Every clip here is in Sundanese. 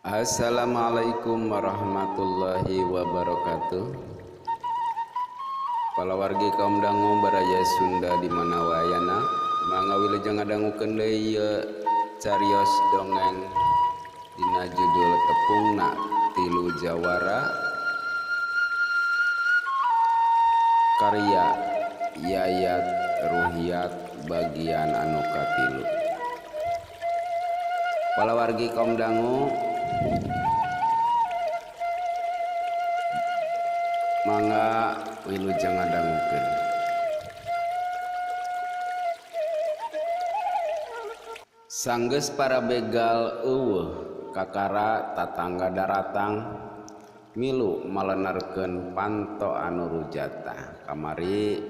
Assalamualaikum warahmatullahi wabarakatuh. Para wargi kaum dangu baraya Sunda di mana wayana mangga wilujeng ngadangukeun deui carios dongeng dina judul Tepungna Tilu Jawara karya Yayat Ruhyat bagian anu katilu. Para wargi kaum dangu mangga wilujeng ngadangukeun. Sanggeus para begal eueuh kakara tatangga daratang milu malenerkeun panto anu rujata. Kamari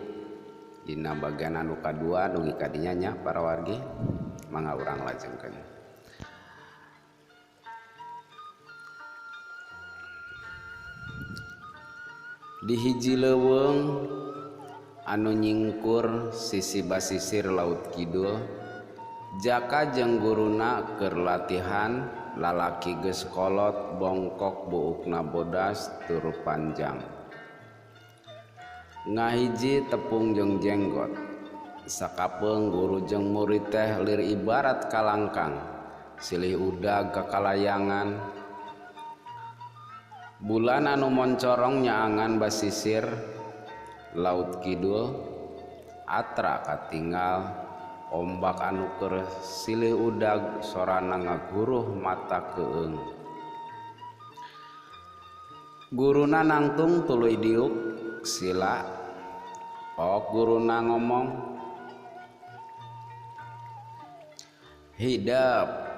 dina bagian anu kadua dugi kadinya nya para wargi mangga urang lajengkeun. Di hiji leuweung anu nyingkur sisi basisir laut kidul, Jaka jeung guruna keur latihan. Lalaki geus kolot bongkok buukna bodas turu panjang. Ngahiji tepung jeung jenggot. Sakapeung guru jeung murid teh lir ibarat kalangkang, silih udag kakalayangan. Bulan anu moncorong nyaangan basisir laut kidul, atra katinggal ombak anu keur silih udag sorana ngaguruh mata keung. Guruna nangtung tuluy diuk sila. Guruna ngomong, "Hidep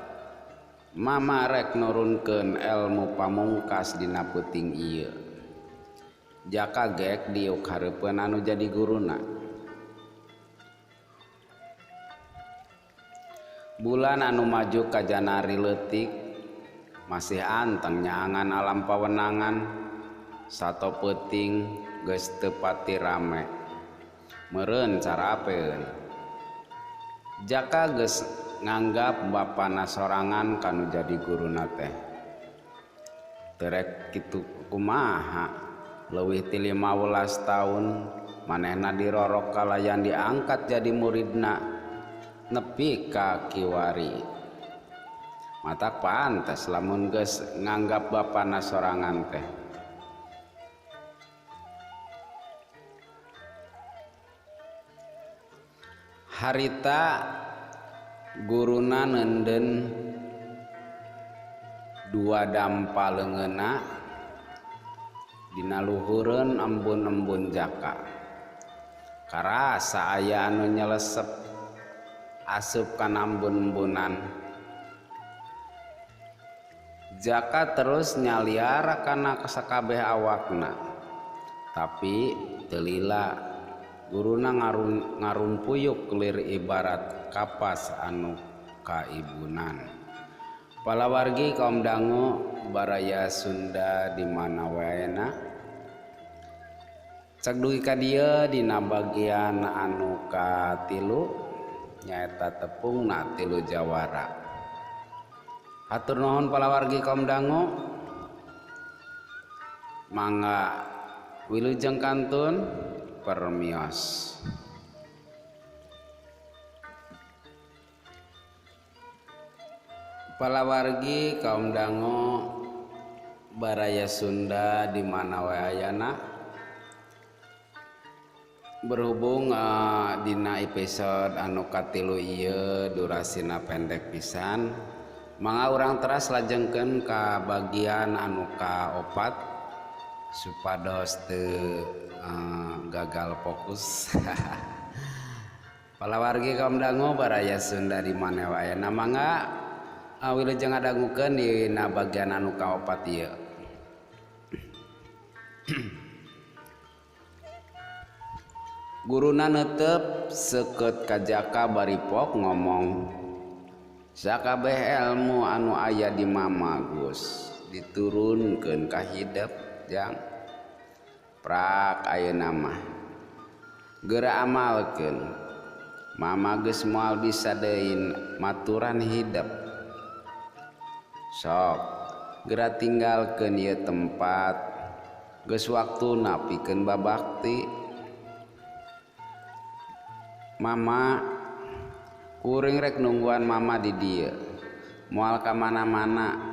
Mama rek nurunkeun elmu pamungkas dina peuting ieu." Jaka gek diuk hareupeun anu jadi guruna. Bulan anu maju ka janari leutik masih anteng nyaangan alam pawenangan. Sato peuting geus teu pati rame, meureun carapeun. Jaka geus nganggap bapana sorangan kanu jadi guruna teh. Terek kitu kumaha leuwih ti 15 taun manehna dirorok kalayan diangkat jadi muridna nepi ka kiwari. Matak pantes lamun geus nganggap bapana sorangan teh. Harita guruna nenden dua dampa leungeunna dina luhureun embun-embun Jaka. Karasa aya anu nyelesep asup kana embun-embunan. Jaka terus nyaliar kana sakabeh awakna, tapi teu lila. Guruna ngarumpuyuk lir ibarat kapas anu kaibunan. Pala wargi kaum dangu baraya Sunda di mana waena cak dugi ka dieu dina bagian anu katilu nyaeta tepungna tilu jawara. Hatur nuhun pala wargi kaum dangu, mangga wilujeng kantun permios. Pala wargi kaum dangu baraya Sunda di mana wae ayana, berhubung dina episode anu katilu ieu durasina pendek pisan, mangga urang teras lajengkeun ka bagian anu kaopat supados teu gagal fokus. Pala wargi kaum dangu baraya Sunda di mana wae ayana, mangga wilujeng ngadangukeun dina bagian anu kaopat ieu. Guruna neuteup seukeut ka Jaka baripok ngomong, "Sakabeh elmu anu aya di Mama Gus diturunkeun ka hidep jang. Prak ayeuna mah geura amalkeun. Mama geus moal bisa deui maturan hidep. Sok gera tinggalkeun ieu tempat geus waktuna pikeun babakti. Mama kuring rek nungguan mama di dieu moal ka mana-mana.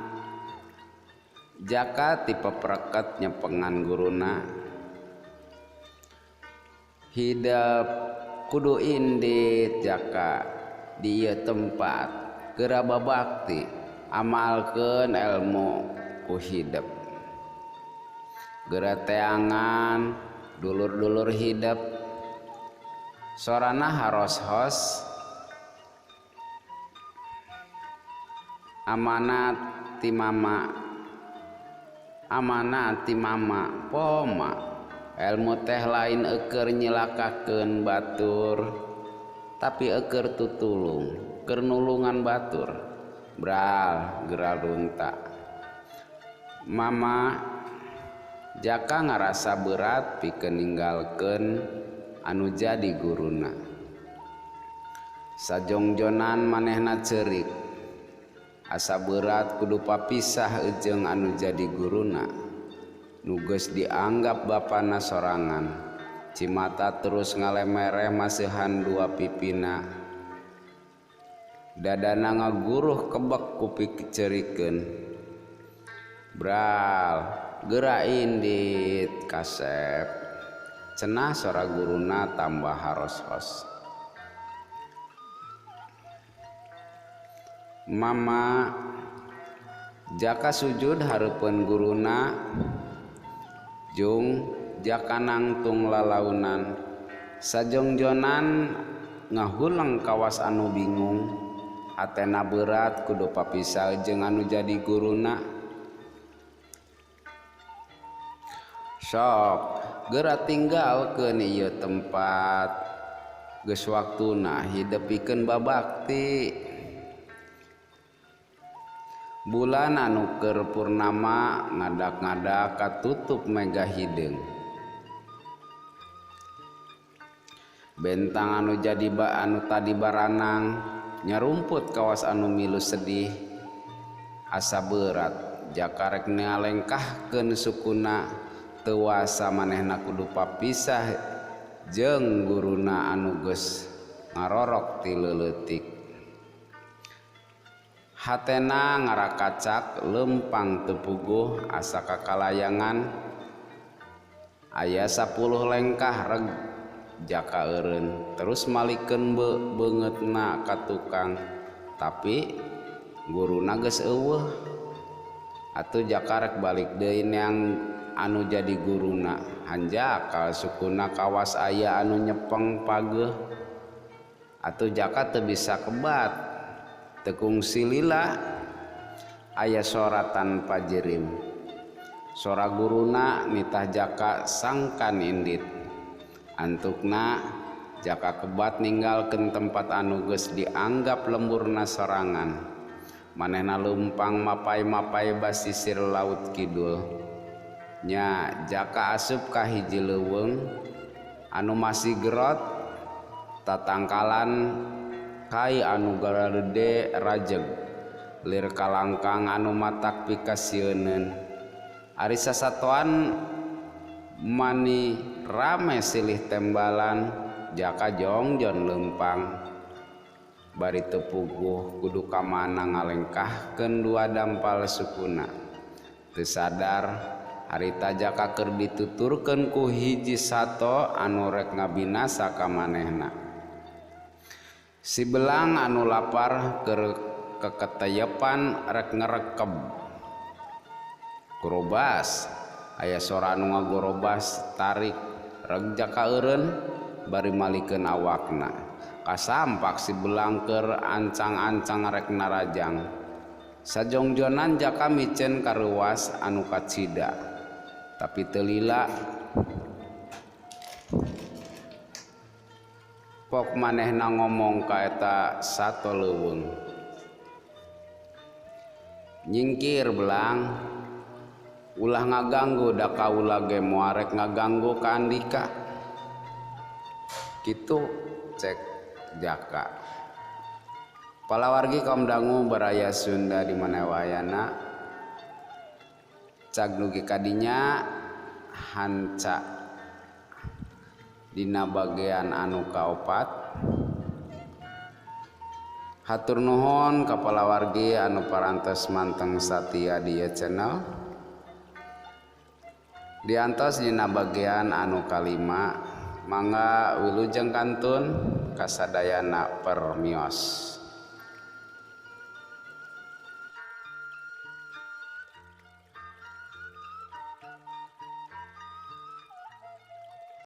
Jaka tipe pereket nyepengan guruna, hidup kudu indit jaka di ieu tempat geura babakti amalkeun ilmu ku hidup. Geura teangan dulur-dulur hidup sorana haros-hos amanat ti mama poma ilmu teh lain eukeur nyilakakeun batur tapi eukeur tutulung keur nulungan batur bral geura runta. Mama jaka ngarasa berat pikeun ninggalkeun anu jadi guruna. Sajongjonan manehna ceurik asa berat kudu papisah jeung anu jadi guruna nu geus dianggap bapana sorangan. Cimata terus ngalemereh maseuhan dua pipina, dadana ngaguruh kebek ku picerikeun bral geura indit kasep cenah sora guruna tambah haros-hos. Mama jaka sujud hareupeun guruna jung jaka nangtung lalaunan. Sajongjonan ngahuleng kawas anu bingung hatena berat kudu papisah jeung anu jadi guruna. Sok geura tinggalkeun ieu tempat geus waktuna hidepikeun babakti. Bulan anu keur purnama ngadak-ngadak katutup mega hideung. Bentang anu jadi anu tadi baranang nyarumput kawas anu milu sedih. Asa berat jaka rek ngalengkahkeun sukuna teu wasa manehna kudu papisah jeung guruna anu geus ngarorok ti leuleutik. Hatena ngarakacak lempang tepuguh asa kakalayangan aya 10 lengkah reg jaka eureun terus malikeun beungeutna ka tukang tapi guruna geus eueuh atuh jaka rek balik deui neang anu jadi guruna hanjaka sukuna kawas aya anu nyepeng pageuh atuh jaka teu bisa kebat tekung silila aya sora tanpa jerim. Sora guruna nitah jaka sangkan indit antukna jaka kebat ninggalkeun tempat anu geus dianggap lemburna sorangan. Manehna leumpang mapai-mapai basisir laut kidul nya jaka asup ka hiji leuweung anu masih gerot tatangkalan kai anu garede rajeg lir kalangkang anu matak pikasieun. Ari sasatoan mani rame silih tembalan jaka jongjon leumpang bari teu puguh kudu ka mana ngalengkahkeun dua dampal sukuna. Teu sadar harita jaka keur dituturkeun ku hiji sato anu rek ngabinasa ka manehna. Si belang anu lapar keur keketeyepan rek ngerekeb gorobas aya sora anu ngagorobas tarik reg jaka eureun bari malikeun awakna kasampak si belang keur ancang-ancang rek narajang. Sajongjonan jaka micen karuas anu kacida tapi teu lila pok manehna ngomong ka eta sato leuweung. Nyingkir belang ulah ngaganggu da kaula ge moal rek ngaganggu ka Andika kitu cek jaka. Palawargi kaum dangu baraya Sunda di mana wayana cag nugi kadinya hanca dina bagian anu kaopat. Hatur nuhun kapala wargi anu parantos manteng satia di channel. Diantos dina bagian anu kalima, mangga wilujeng kantun kasadayana permios.